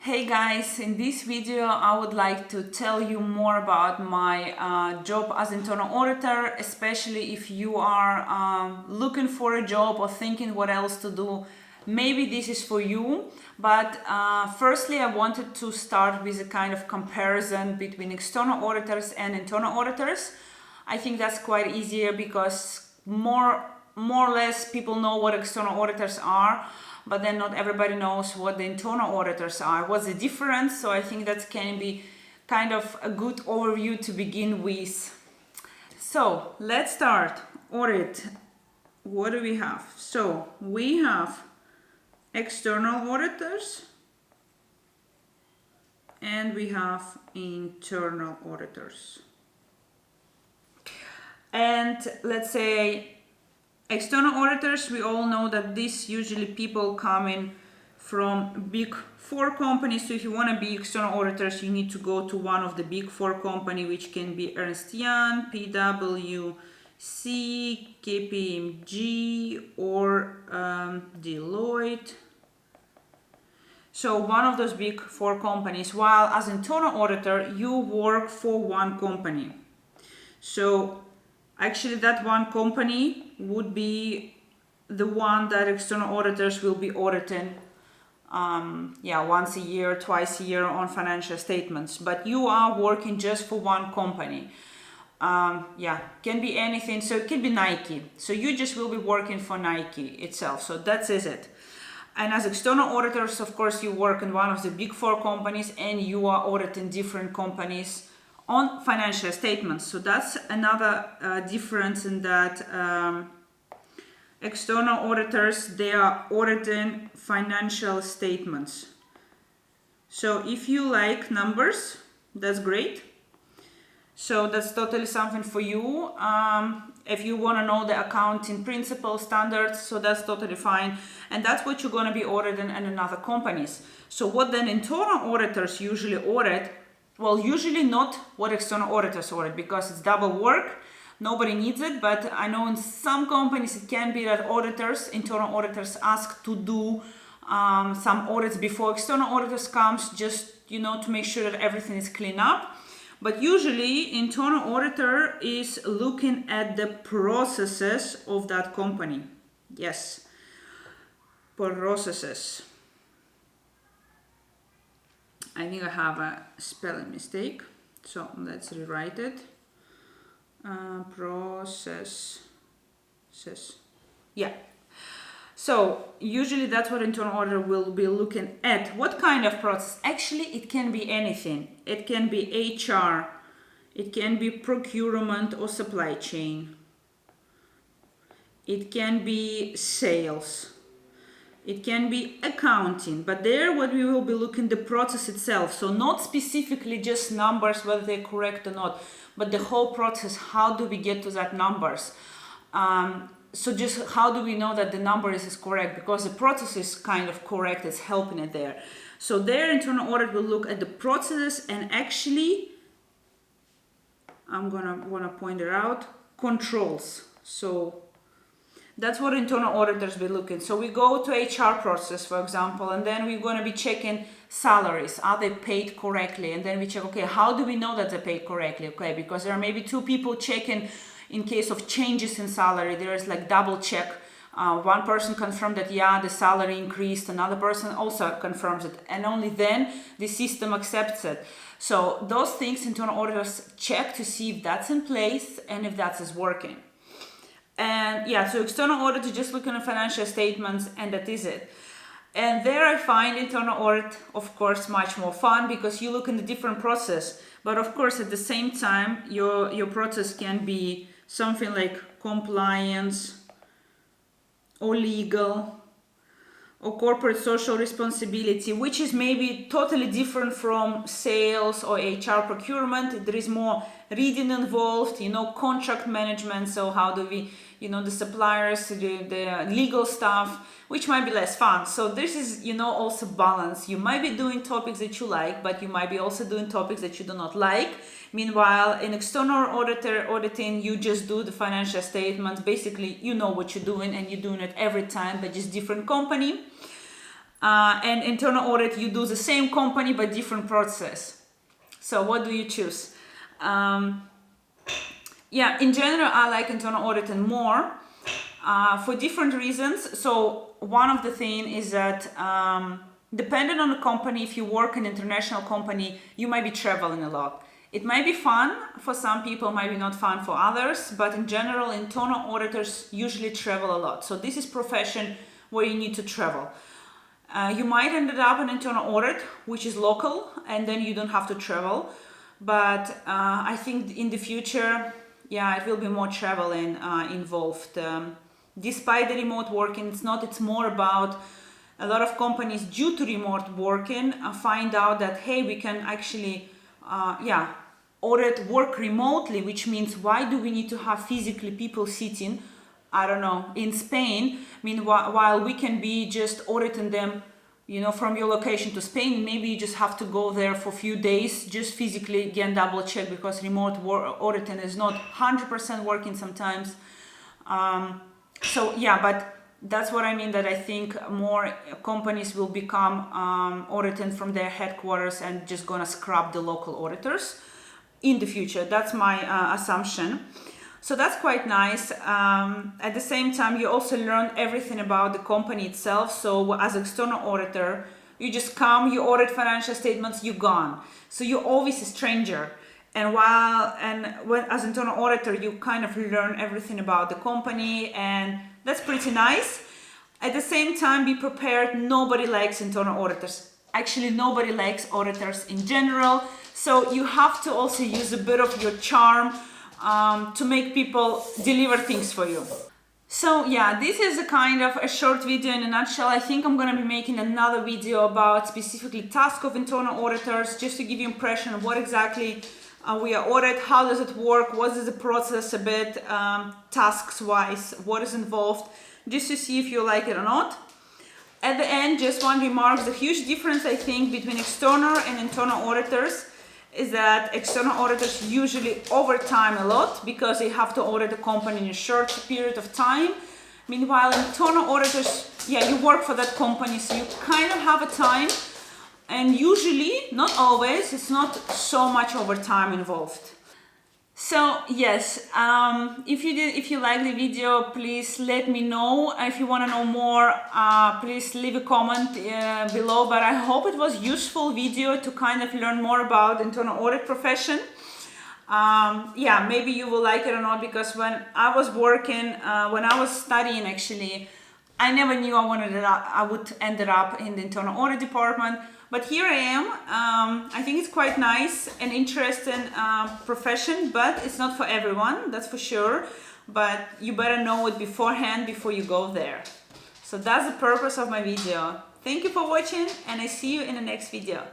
Hey guys, in this video I would like to tell you more about my job as internal auditor, especially if you are looking for a job or thinking what else to do. Maybe this is for you, but firstly I wanted to start with a kind of comparison between external auditors and internal auditors. I think that's quite easier because more or less people know what external auditors are, but then not everybody knows what the internal auditors are. What's the difference? So I think that can be kind of a good overview to begin with. So let's start. Audit. What do we have? So we have external auditors and we have internal auditors. And let's say external auditors, we all know that these usually people coming from big four companies. So if you want to be external auditors, you need to go to one of the big four companies, which can be Ernst & Young, PwC, KPMG, or Deloitte. So one of those big four companies, while as internal auditor, you work for one company. So actually, that one company would be the one that external auditors will be auditing once a year, twice a year on financial statements. But you are working just for one company. Can be anything. So it can be Nike. So you just will be working for Nike itself. So that is it. And as external auditors, of course, you work in one of the big four companies and you are auditing different companies on financial statements. So that's another difference in that external auditors, they are auditing financial statements. So if you like numbers, that's great. So that's totally something for you. If you want to know the accounting principles, standards, so that's totally fine. And that's what you're going to be auditing in other companies. So what then internal auditors usually audit? Well, usually not what external auditors audit because it's double work. Nobody needs it, but I know in some companies it can be that internal auditors ask to do some audits before external auditors comes, just to make sure that everything is clean up. But usually internal auditor is looking at the processes of that company. Yes, processes. I think I have a spelling mistake, so let's rewrite it. Processes. Yeah. So usually that's what internal auditor will be looking at. What kind of process? Actually, it can be anything. It can be HR. It can be procurement or supply chain. It can be sales. It can be accounting, but there what we will be looking the process itself. So not specifically just numbers, whether they're correct or not, but the whole process. How do we get to that numbers? So just how do we know that the number is correct? Because the process is kind of correct, it's helping it there. So their internal audit will look at the processes and actually, I'm gonna wanna point it out, controls. So that's what internal auditors be looking. So we go to HR process, for example, and then we're going to be checking salaries. Are they paid correctly? And then we check, okay, how do we know that they're paid correctly? Okay, because there are maybe two people checking in case of changes in salary. There is like double check. One person confirmed that, the salary increased. Another person also confirms it. And only then the system accepts it. So those things internal auditors check to see if that's in place and if that is working. And so external audit is just looking at financial statements and that is it. And there I find internal audit, of course, much more fun because you look in the different process. But of course, at the same time, your process can be something like compliance or legal or corporate social responsibility, which is maybe totally different from sales or HR procurement. There is more reading involved, contract management. So how do we, the suppliers, the legal stuff, which might be less fun. So this is, also balance. You might be doing topics that you like, but you might be also doing topics that you do not like. Meanwhile, in external auditing, you just do the financial statements. Basically, you know what you're doing and you're doing it every time, but just different company. and internal audit, you do the same company but different process. So what do you choose? Yeah, in general, I like internal auditing more for different reasons. So one of the things is that depending on the company, if you work in an international company, you might be traveling a lot. It might be fun for some people, might be not fun for others, but in general, internal auditors usually travel a lot. So this is profession where you need to travel. You might end up in internal audit, which is local, and then you don't have to travel. But I think in the future, yeah, it will be more traveling involved. Despite the remote working, it's more about a lot of companies due to remote working find out that, hey, we can actually, audit work remotely, which means why do we need to have physically people sitting, I don't know, in Spain? While we can be just auditing them, from your location to Spain. Maybe you just have to go there for a few days, just physically again double check, because remote auditing is not 100% working sometimes. But that's what I mean, that I think more companies will become auditing from their headquarters and just gonna scrap the local auditors in the future. That's my assumption. So that's quite nice. At the same time, you also learn everything about the company itself. So as external auditor, you just come, you audit financial statements, you're gone. So you're always a stranger. And as internal auditor, you kind of learn everything about the company, and that's pretty nice. At the same time, be prepared. Nobody likes internal auditors. Actually, nobody likes auditors in general. So you have to also use a bit of your charm to make people deliver things for you. So yeah, this is a kind of a short video in a nutshell. I think I'm going to be making another video about specifically task of internal auditors, just to give you impression of what exactly we are audit, how does it work, what is the process a bit, tasks wise, what is involved, just to see if you like it or not. At the end, just one remark: the huge difference I think between external and internal auditors is that external auditors usually overtime a lot because they have to audit the company in a short period of time. Meanwhile, internal auditors, you work for that company, so you kind of have a time, and usually, not always, it's not so much overtime involved. So yes, if you like the video, please let me know. If you want to know more, please leave a comment below. But I hope it was useful video to kind of learn more about internal audit profession. Maybe you will like it or not, because when I was working, when I was studying actually, I never knew I would end up in the internal audit department. But here I am. I think it's quite nice and interesting profession, but it's not for everyone, that's for sure. But you better know it beforehand before you go there. So that's the purpose of my video. Thank you for watching, and I see you in the next video.